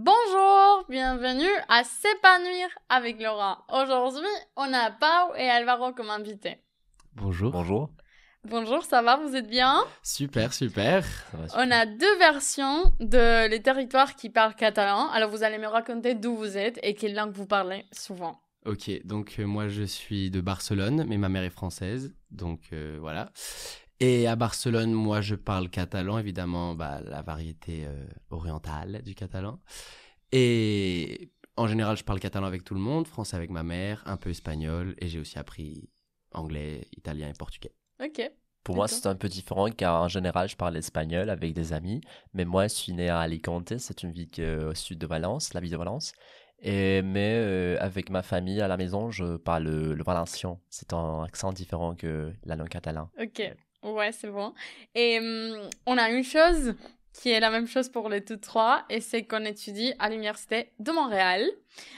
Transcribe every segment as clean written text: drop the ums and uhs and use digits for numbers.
Bonjour, bienvenue à S'épanouir avec Laura. Aujourd'hui, on a Pau et Alvaro comme invités. Bonjour. Bonjour. Bonjour, ça va, vous êtes bien? Super, super. Ça va, super. On a deux versions de les territoires qui parlent catalan. Alors vous allez me raconter d'où vous êtes et quelle langue vous parlez souvent. Ok, donc moi je suis de Barcelone, mais ma mère est française, donc voilà. Et à Barcelone, moi je parle catalan, évidemment, la variété orientale du catalan. Et en général, je parle catalan avec tout le monde, français avec ma mère, un peu espagnol, et j'ai aussi appris anglais, italien et portugais. Ok. Pour moi, D'accord. c'est un peu différent car en général, je parle espagnol avec des amis. Mais moi, je suis né à Alicante, c'est une ville au sud de Valence, la ville de Valence. Mais avec ma famille à la maison, je parle le valencien. C'est un accent différent que la langue catalane. Ok, ouais, c'est bon. Et on a une chose qui est la même chose pour les tous trois, et c'est qu'on étudie à l'Université de Montréal.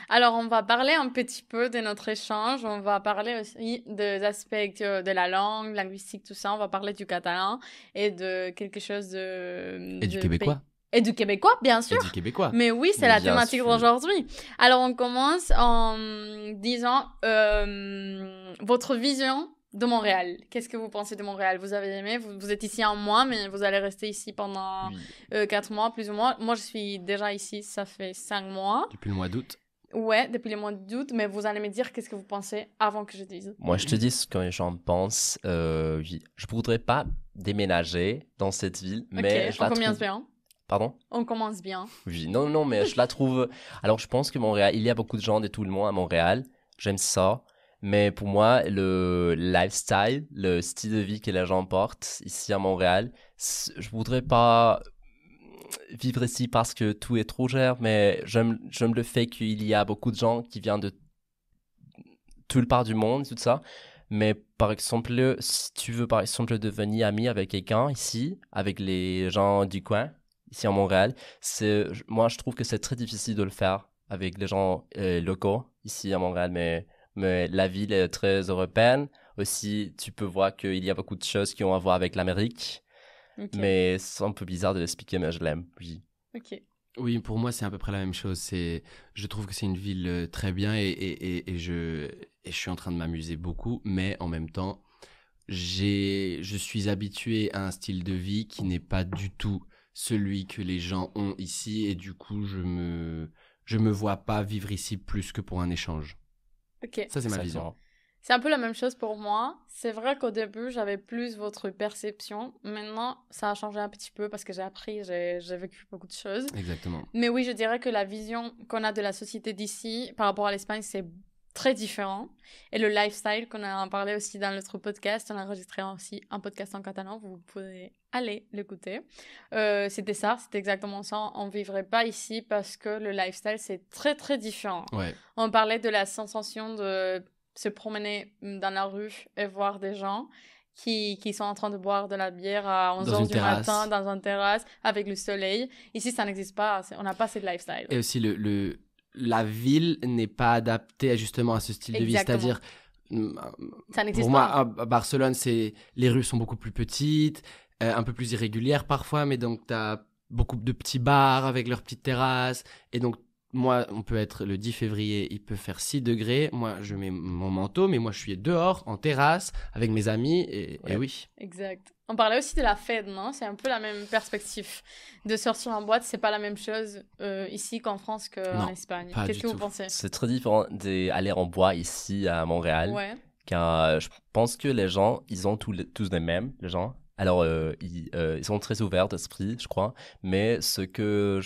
Alors, on va parler un petit peu de notre échange, on va parler aussi des aspects de la langue, linguistique, tout ça, on va parler du catalan et de quelque chose de... Et du québécois. Et du québécois, bien sûr. Et du québécois. Mais oui, c'est Mais la bien thématique sûr. d'aujourd'hui. Alors, on commence en disant votre vision de Montréal. Qu'est-ce que vous pensez de Montréal? Vous avez aimé? Vous êtes ici un mois, mais vous allez rester ici pendant Oui. 4 mois, plus ou moins. Moi, je suis déjà ici, ça fait 5 mois. Depuis le mois d'août. Ouais, depuis le mois d'août, mais vous allez me dire qu'est-ce que vous pensez avant que je dise. Moi, je te dis ce que j'en pense. Oui. Je voudrais pas déménager dans cette ville, mais Ok, je on la commence trouve... bien. Pardon? On commence bien. Oui, non, mais je la trouve... Alors, je pense que Montréal, il y a beaucoup de gens de tout le monde à Montréal. J'aime ça. Mais pour moi, le lifestyle, le style de vie que les gens portent ici à Montréal, je voudrais pas vivre ici parce que tout est trop cher, mais j'aime le fait qu'il y a beaucoup de gens qui viennent de tout le part du monde, tout ça. Mais par exemple, si tu veux par exemple devenir ami avec quelqu'un ici, avec les gens du coin, ici à Montréal, moi je trouve que c'est très difficile de le faire avec les gens locaux ici à Montréal, mais la ville est très européenne. Aussi, tu peux voir qu'il y a beaucoup de choses qui ont à voir avec l'Amérique, Ok. mais c'est un peu bizarre de l'expliquer, mais je l'aime, oui. Ok. Oui, pour moi, c'est à peu près la même chose. Je trouve que c'est une ville très bien et je suis en train de m'amuser beaucoup, mais en même temps, je suis habitué à un style de vie qui n'est pas du tout celui que les gens ont ici et du coup, je me vois pas vivre ici plus que pour un échange. Ok. Ça, c'est ma vision. Exactement. C'est un peu la même chose pour moi. C'est vrai qu'au début, j'avais plus votre perception. Maintenant, ça a changé un petit peu parce que j'ai appris, j'ai vécu beaucoup de choses. Exactement. Mais oui, je dirais que la vision qu'on a de la société d'ici par rapport à l'Espagne, c'est très différent. Et le lifestyle, qu'on a parlé aussi dans notre podcast, on a enregistré aussi un podcast en catalan, vous pouvez aller l'écouter. C'était ça, c'était exactement ça. On vivrait pas ici parce que le lifestyle, c'est très, très différent. Ouais. On parlait de la sensation de se promener dans la rue et voir des gens qui sont en train de boire de la bière à 11h du matin dans une terrasse avec le soleil. Ici, ça n'existe pas. On n'a pas ce lifestyle. Et aussi, la ville n'est pas adaptée justement à ce style de vie. Exactement. C'est-à-dire, Ça n'existe pour moi, pas. à Barcelone, les rues sont beaucoup plus petites, un peu plus irrégulières parfois, mais donc tu as beaucoup de petits bars avec leurs petites terrasses. Et donc, moi, on peut être le 10 février, il peut faire 6 degrés. Moi, je mets mon manteau, mais moi, je suis dehors, en terrasse, avec mes amis. Et oui. Exact. On parlait aussi de la fête, non? C'est un peu la même perspective. De sortir en boîte, c'est pas la même chose ici qu'en France qu'en Espagne. Pas Qu'est-ce du que vous tout. pensez? C'est très différent d'aller en bois ici à Montréal. Ouais. Car je pense que les gens, ils ont tous les mêmes, les gens. Alors, ils sont très ouverts d'esprit, je crois. Mais ce que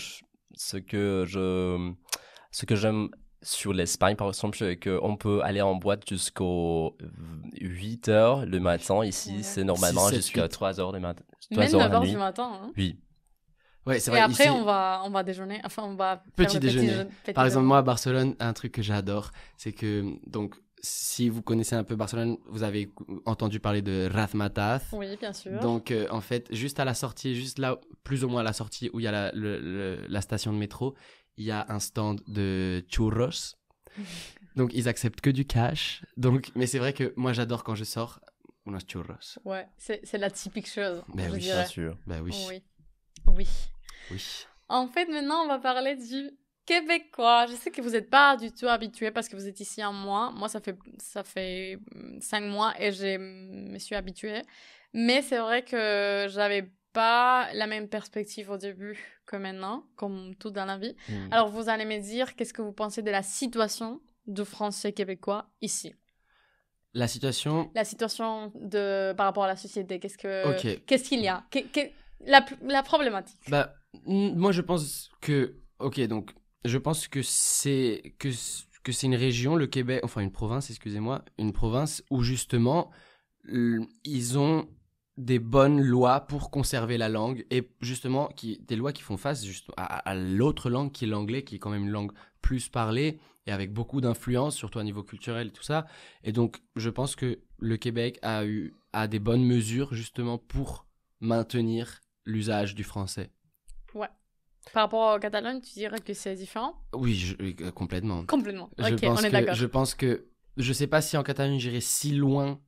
j'aime sur l'Espagne, par exemple, c'est qu'on peut aller en boîte jusqu'aux 8 heures le matin. Ici, Ouais. c'est normalement 6, 7, jusqu'à 8. 3 heures le matin. Même 3 heures 9h la nuit. du matin. Hein. Oui. Ouais, c'est Et vrai. après, ici, on va déjeuner. Enfin, on va faire petit le déjeuner. petit Par exemple, déjeuner. moi, à Barcelone, un truc que j'adore, c'est que, donc, si vous connaissez un peu Barcelone, vous avez entendu parler de Razmataz. Oui, bien sûr. Donc, en fait, juste à la sortie, juste là, plus ou moins à la sortie où il y a la station de métro, il y a un stand de churros. Donc, ils acceptent que du cash. Donc, mais c'est vrai que moi, j'adore quand je sors, unos churros. Ouais, c'est la typique chose, Ben je oui, dirais. Bien sûr. Ben oui. Oui. Oui. Oui. En fait, maintenant, on va parler du québécois. Je sais que vous n'êtes pas du tout habitués parce que vous êtes ici un mois. Moi, ça fait 5 mois et je me suis habituée. Mais c'est vrai que j'avais pas la même perspective au début que maintenant, comme tout dans la vie. Alors, vous allez me dire qu'est-ce que vous pensez de la situation du français québécois ici. La situation Par rapport à la société, qu'est-ce qu'il y a la problématique. Bah, moi, je pense que... Ok, donc, je pense que c'est une région, le Québec, enfin une province, excusez-moi, une province où justement, ils ont des bonnes lois pour conserver la langue et justement, des lois qui font face à l'autre langue qui est l'anglais, qui est quand même une langue plus parlée et avec beaucoup d'influence, surtout à niveau culturel et tout ça. Et donc, je pense que le Québec a des bonnes mesures justement pour maintenir l'usage du français. Ouais. Par rapport au Catalogne, tu dirais que c'est différent? Oui, complètement. Complètement. Ok, on est d'accord. Je pense que... Je sais pas si en Catalogne j'irai si loin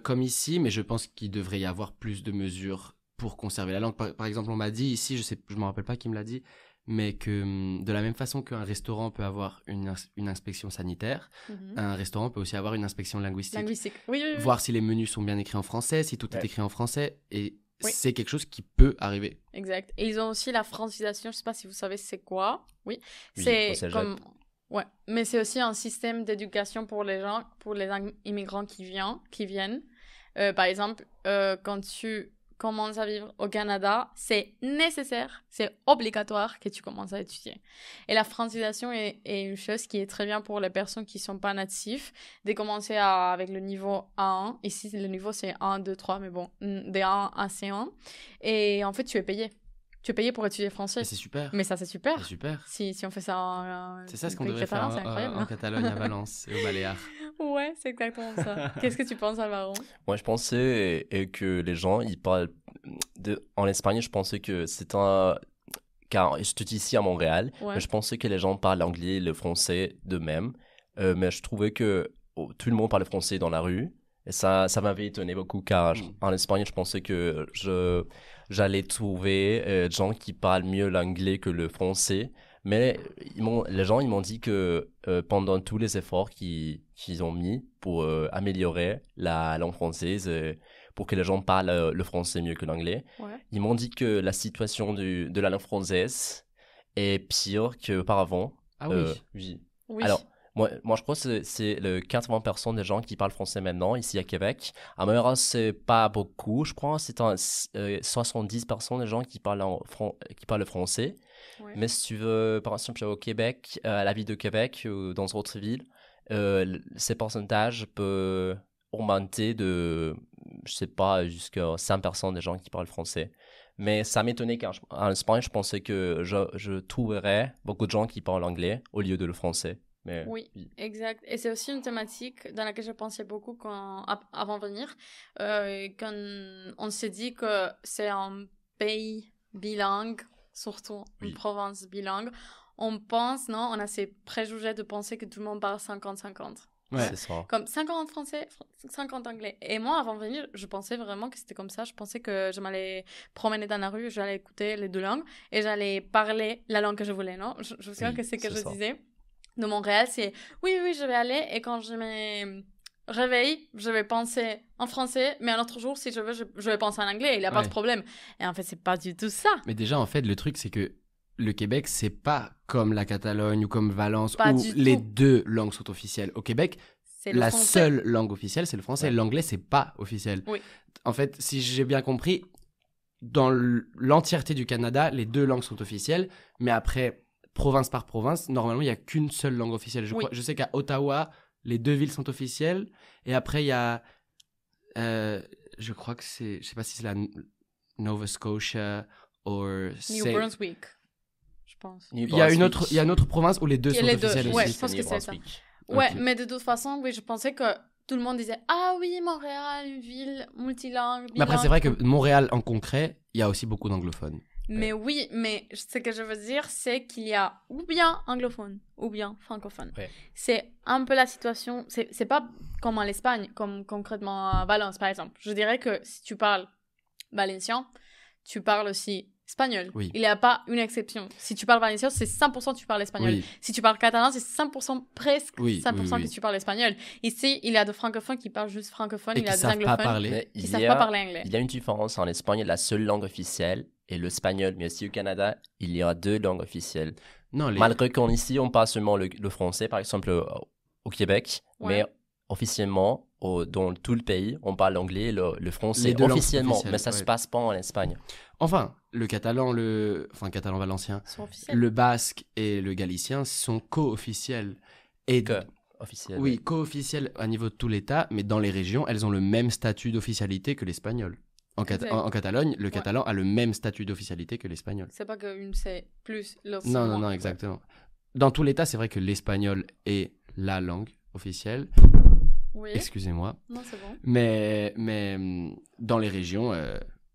comme ici, mais je pense qu'il devrait y avoir plus de mesures pour conserver la langue. Par exemple, on m'a dit ici, je me rappelle pas qui me l'a dit, mais que de la même façon qu'un restaurant peut avoir une inspection sanitaire, un restaurant peut aussi avoir une inspection linguistique. Oui. Voir si les menus sont bien écrits en français, si tout est écrit en français, et oui. C'est quelque chose qui peut arriver. Exact. Et ils ont aussi la francisation, je sais pas si vous savez c'est quoi. Oui, c'est comme... Ouais, mais c'est aussi un système d'éducation pour les gens, pour les immigrants qui viennent. Par exemple, quand tu commences à vivre au Canada, c'est nécessaire, c'est obligatoire que tu commences à étudier. Et la francisation est une chose qui est très bien pour les personnes qui sont pas natifs, de commencer avec le niveau A1. Ici, le niveau c'est 1, 2, 3, mais bon, des A1 à C1. Et en fait, tu es payé. Tu es payé pour étudier français. Et c'est super. Mais ça, c'est super. C'est super. Si on fait ça c'est ça ce qu'on devrait faire en Catalogne, à Valence et aux Baléares. Ouais, c'est exactement ça. Qu'est-ce que tu penses, Alvaro? Moi, je pensais que les gens, ils parlent... En Espagne, je pensais que c'est un... Car je suis ici à Montréal, mais je pensais que les gens parlent l'anglais et le français d'eux-mêmes. Mais je trouvais que tout le monde parlait français dans la rue. Et ça m'avait étonné beaucoup, car en Espagne, je pensais que j'allais trouver des gens qui parlent mieux l'anglais que le français. Mais les gens, ils m'ont dit que pendant tous les efforts qu'ils ont mis pour améliorer la langue française, pour que les gens parlent le français mieux que l'anglais, ils m'ont dit que la situation de la langue française est pire qu'auparavant. Ah oui. Oui. Alors, moi, je crois que c'est le 80% des gens qui parlent français maintenant, ici à Québec. À Montréal, c'est pas beaucoup, je crois. C'est 70% des gens qui parlent le français. Ouais. Mais si tu veux, par exemple, au Québec, à la ville de Québec ou dans d'autres villes, ces pourcentages peuvent augmenter de, je sais pas, jusqu'à 5% des gens qui parlent français. Mais ça m'étonnait car en Espagne, je pensais que je trouverais beaucoup de gens qui parlent anglais au lieu de le français. Mais, oui, exact. Et c'est aussi une thématique dans laquelle je pensais beaucoup avant de venir. Quand on s'est dit que c'est un pays bilingue, surtout une province bilingue, on pense, non, on a ces préjugés de penser que tout le monde parle 50-50. Ouais, c'est ça. Comme 50 français, 50 anglais. Et moi, avant de venir, je pensais vraiment que c'était comme ça. Je pensais que je m'allais promener dans la rue, j'allais écouter les deux langues et j'allais parler la langue que je voulais, non? Je me souviens que c'est que je disais de Montréal, c'est oui, je vais aller et quand je me réveille, je vais penser en français, mais un autre jour, si je veux, je vais penser en anglais, il n'y a pas de problème. Et en fait, c'est pas du tout ça. Mais déjà, en fait, le truc, c'est que le Québec, c'est pas comme la Catalogne ou comme Valence où les deux langues sont officielles. Au Québec, la seule langue officielle, c'est le français. Ouais. L'anglais, c'est pas officiel. Oui. En fait, si j'ai bien compris, dans l'entièreté du Canada, les deux langues sont officielles, mais après, province par province, normalement, il n'y a qu'une seule langue officielle. Je sais qu'à Ottawa, les deux villes sont officielles, et après, il y a... je crois que c'est... Je sais pas si c'est la Nova Scotia ou... New Brunswick. Je pense. Il y a une autre province où les deux sont officiels aussi. Ouais, je pense que c'est ça. Ouais, mais de toute façon, oui, je pensais que tout le monde disait « Ah oui, Montréal, une ville multilingue, bilingue. » Mais après, c'est vrai que Montréal, en concret, il y a aussi beaucoup d'anglophones. Mais oui, mais ce que je veux dire, c'est qu'il y a ou bien anglophone ou bien francophone. Ouais. C'est un peu la situation, c'est pas comme en Espagne, comme concrètement à Valence, par exemple. Je dirais que si tu parles valencien, tu parles aussi espagnol. Oui. Il n'y a pas une exception. Si tu parles valencien, c'est 100% tu parles espagnol. Oui. Si tu parles catalan, c'est 100% presque Oui, 100% oui, que oui. tu parles espagnol. Ici, il y a des francophones qui parlent juste francophone, Et il y qui a des savent pas anglophones parler. Mais qui ne savent pas parler anglais. il y a une différence en Espagne, la seule langue officielle est l'espagnol, mais aussi au Canada, il y a deux langues officielles. Non, les... Malgré qu'ici, on parle seulement le français, par exemple, au Québec, Ouais. mais officiellement, dans tout le pays, on parle l'anglais et le français Les deux langues officiellement, officielles, mais ça se ouais. passe pas en Espagne. Enfin, le catalan, enfin, catalan valencien, Ils sont officiels. le basque et le galicien sont co-officiels. Et Que officiel. oui, co-officiels à niveau de tout l'État, mais dans les régions, elles ont le même statut d'officialité que l'espagnol. Exact. En Catalogne, le Ouais. catalan a le même statut d'officialité que l'espagnol. C'est pas qu'une c'est plus, l'autre Non, c'est non, moins. non, exactement. Dans tout l'État, c'est vrai que l'espagnol est la langue officielle. Oui. Excusez-moi. Non, c'est bon. Mais dans les régions,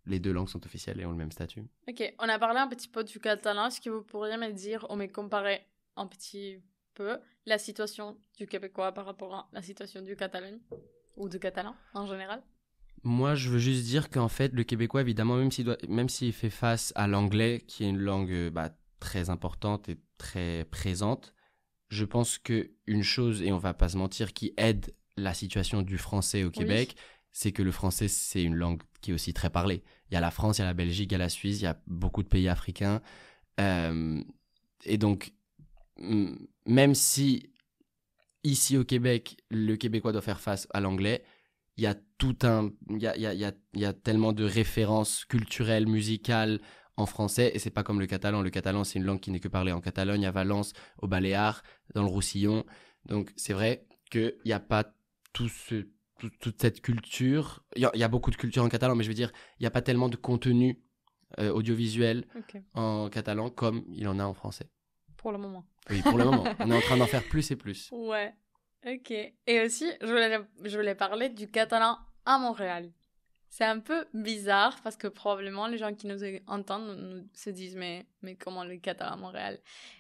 les deux langues sont officielles et ont le même statut. Ok, on a parlé un petit peu du catalan. Est-ce que vous pourriez me dire, ou me comparer un petit peu la situation du québécois par rapport à la situation du Catalogne ou du catalan en général? Moi, je veux juste dire qu'en fait, le québécois, évidemment, même s'il fait face à l'anglais, qui est une langue très importante et très présente, je pense qu'une chose, et on va pas se mentir, qui aide la situation du français au Québec, c'est que le français, c'est une langue qui est aussi très parlée. Il y a la France, il y a la Belgique, il y a la Suisse, il y a beaucoup de pays africains. Et donc, même si ici au Québec, le québécois doit faire face à l'anglais, il y a il y a tellement de références culturelles, musicales en français, et c'est pas comme le catalan. Le catalan, c'est une langue qui n'est que parlée en Catalogne, à Valence, aux Baléares, dans le Roussillon. Donc, c'est vrai qu'il n'y a pas toute cette culture. Il y a beaucoup de culture en catalan, mais je veux dire, il n'y a pas tellement de contenu audiovisuel en catalan comme il en a en français. Pour le moment. Oui, pour le moment. On est en train d'en faire plus et plus. Ouais, ok. Et aussi, je voulais parler du catalan à Montréal. C'est un peu bizarre parce que probablement les gens qui nous entendent se disent mais comment le catalan à Montréal?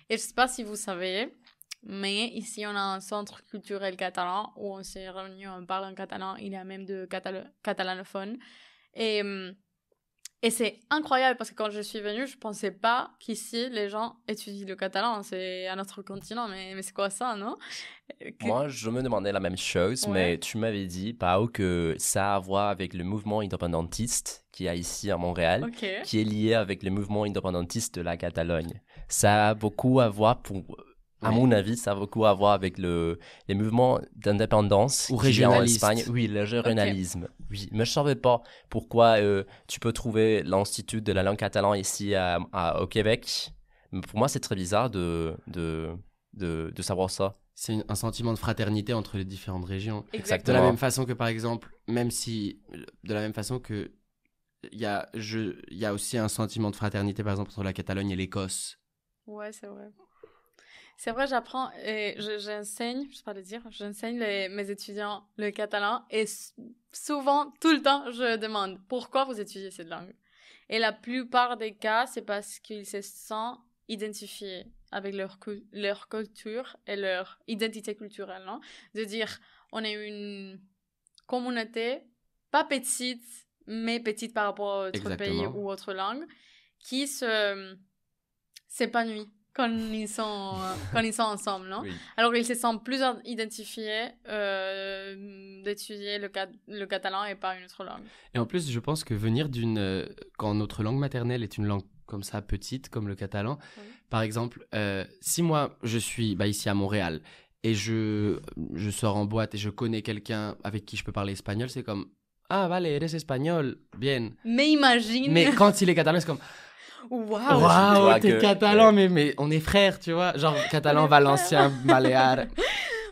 Et je sais pas si vous savez, mais ici on a un centre culturel catalan où on s'est réunis, on parle en catalan, il y a même de catalanophones. Et c'est incroyable parce que quand je suis venue, je pensais pas qu'ici les gens étudient le catalan. C'est à notre continent, mais c'est quoi ça, non? Moi, je me demandais la même chose, Ouais. mais tu m'avais dit, Pao, que ça a à voir avec le mouvement indépendantiste qu'il y a ici à Montréal, Ok. qui est lié avec le mouvement indépendantiste de la Catalogne. Ça a beaucoup à voir, à Oui. mon avis, ça a beaucoup à voir avec les mouvements d'indépendance Ou qu'il y a en régionaliste. Espagne. Oui, le régionalisme. Oui, mais je savais pas pourquoi tu peux trouver l'Institut de la langue catalane ici au Québec. Mais pour moi, c'est très bizarre de savoir ça. C'est un sentiment de fraternité entre les différentes régions. De Exactement. la même façon que, par exemple, de la même façon que il y a aussi un sentiment de fraternité, par exemple, entre la Catalogne et l'Écosse. Ouais, c'est vrai. C'est vrai, j'apprends et j'enseigne, je sais pas le dire, j'enseigne mes étudiants le catalan et souvent, tout le temps, je demande pourquoi vous étudiez cette langue. Et la plupart des cas, c'est parce qu'ils se sentent identifiés avec leur culture et leur identité culturelle, non? De dire, on est une communauté, pas petite, mais petite par rapport à autre pays ou autre langue, qui s'épanouit quand ils sont ensemble, non? Oui. Alors ils se sentent plus identifiés d'étudier le catalan et pas une autre langue. Et en plus, je pense que venir quand notre langue maternelle est une langue comme ça, petite, comme le catalan, par exemple, si moi, je suis ici à Montréal, et je sors en boîte et je connais quelqu'un avec qui je peux parler espagnol, c'est comme, ah, vale, eres espagnol, bien. Mais imagine... Mais quand il est catalan, c'est comme... Waouh! Waouh, t'es catalan, mais on est frères, tu vois. Genre catalan, valencien, baléare.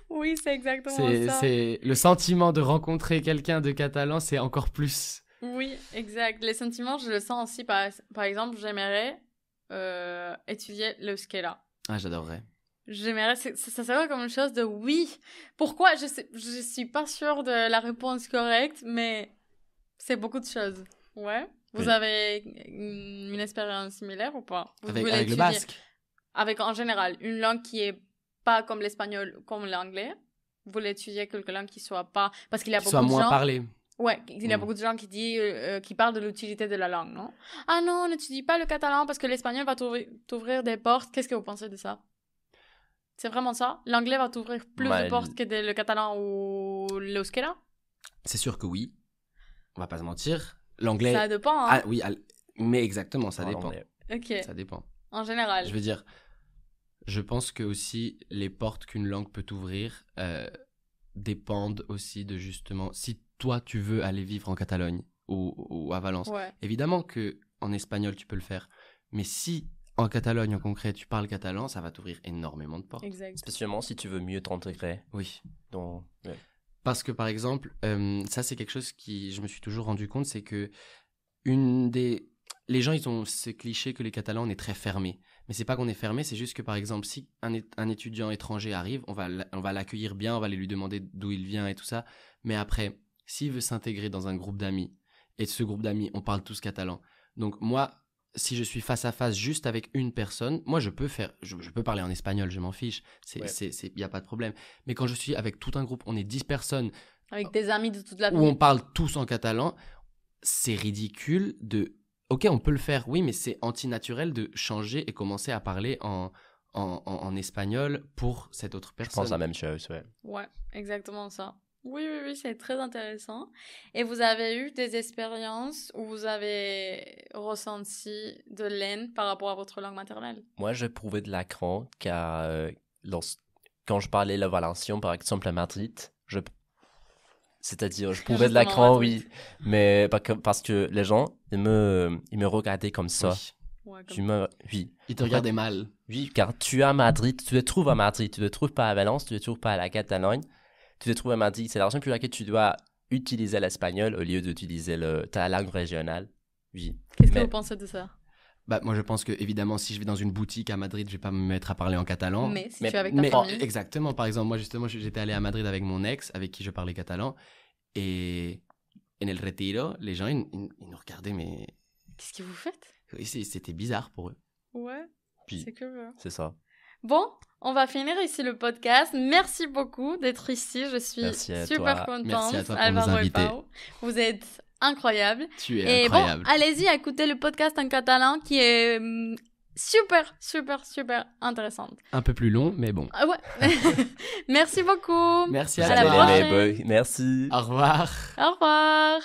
Oui, c'est exactement ça. C'est le sentiment de rencontrer quelqu'un de catalan, c'est encore plus. Oui, exact. Les sentiments, je le sens aussi. Par exemple, j'aimerais étudier l'euskera. Ah, j'adorerais. J'aimerais, ça serait comme une chose de oui. Pourquoi? Je suis pas sûre de la réponse correcte, mais c'est beaucoup de choses. Ouais. Vous avez une expérience similaire ou pas? Avec le basque? Avec, en général, une langue qui est pas comme l'espagnol, comme l'anglais. Vous voulez étudier quelque langue qui soit pas... Parce qu'il y a beaucoup de gens... Soit moins parlée. Ouais, il y a Mm. beaucoup de gens qui parlent de l'utilité de la langue, non? Ah non, n'étudie pas le catalan parce que l'espagnol va t'ouvrir des portes. Qu'est-ce que vous pensez de ça? C'est vraiment ça? L'anglais va t'ouvrir plus de Mal. portes que le catalan ou l'euskera? C'est sûr que oui. On va pas se mentir. L'anglais. Ça dépend, hein? Ah oui, mais exactement, ça En dépend. anglais. Ok, Ça dépend. en général. Je veux dire, je pense que aussi les portes qu'une langue peut ouvrir dépendent aussi de justement si toi tu veux aller vivre en Catalogne ou à Valence. Ouais, Évidemment que en espagnol tu peux le faire, mais si en Catalogne en concret tu parles catalan, ça va t'ouvrir énormément de portes. exact. Spécialement si tu veux mieux t'intégrer. Oui. Donc, ouais. Parce que par exemple, ça c'est quelque chose qui je me suis toujours rendu compte, c'est que les gens ils ont ce cliché que les Catalans on est très fermés. Mais c'est pas qu'on est fermé, c'est juste que par exemple si un étudiant étranger arrive, on va l'accueillir bien, on va aller lui demander d'où il vient et tout ça. Mais après, s'il veut s'intégrer dans un groupe d'amis et de ce groupe d'amis on parle tous catalan. Donc moi, si je suis face à face juste avec une personne, moi je peux parler en espagnol, je m'en fiche, y a pas de problème. Mais quand je suis avec tout un groupe, on est 10 personnes Avec tes amis de toute la vie. où on parle tous en catalan, c'est ridicule de... Ok, on peut le faire, oui, mais c'est antinaturel de changer et commencer à parler en espagnol pour cette autre Je personne. pense la même chose, ouais. Ouais, exactement ça. Oui, oui, oui, c'est très intéressant. Et vous avez eu des expériences où vous avez ressenti de l'aine par rapport à votre langue maternelle? Moi, je prouvais de la crainte car quand je parlais le valencien, par exemple, à Madrid, c'est-à-dire, je prouvais de la Justement, à crainte, Madrid. oui, mais parce que les gens, ils me regardaient comme ça. Oui. Ouais, Oui. Ils te regardaient mal. Oui, car tu es à Madrid, tu te trouves à Madrid, tu ne te trouves pas à Valence, tu ne te trouves pas à la Catalogne, tu te trouves à Madrid. C'est la raison pour laquelle tu dois utiliser l'espagnol au lieu d'utiliser ta langue régionale. Oui. Qu'est-ce que Mais- vous pensez de ça? Bah, moi, je pense que, évidemment, si je vais dans une boutique à Madrid, je vais pas me mettre à parler en catalan. Mais si mais- tu es avec ta Mais famille. exactement, par exemple, moi, justement, j'étais allé à Madrid avec mon ex, avec qui je parlais catalan, et en el retiro, les gens, ils nous regardaient, mais Qu'est-ce que vous faites? oui, c'était bizarre pour eux. Ouais, Puis, c'est curieux. c'est ça. Bon, on va finir ici le podcast. Merci beaucoup d'être ici. Je suis Merci à super toi. contente. Merci à toi pour Álvaro nous et inviter. Pau. Vous êtes incroyables. Tu es Et incroyable. bon, allez-y, écoutez le podcast en catalan qui est super, super, super intéressante. Un peu plus long, mais bon. Ah ouais. Merci beaucoup. Merci À à la toi. prochaine. Merci. Au revoir. Au revoir.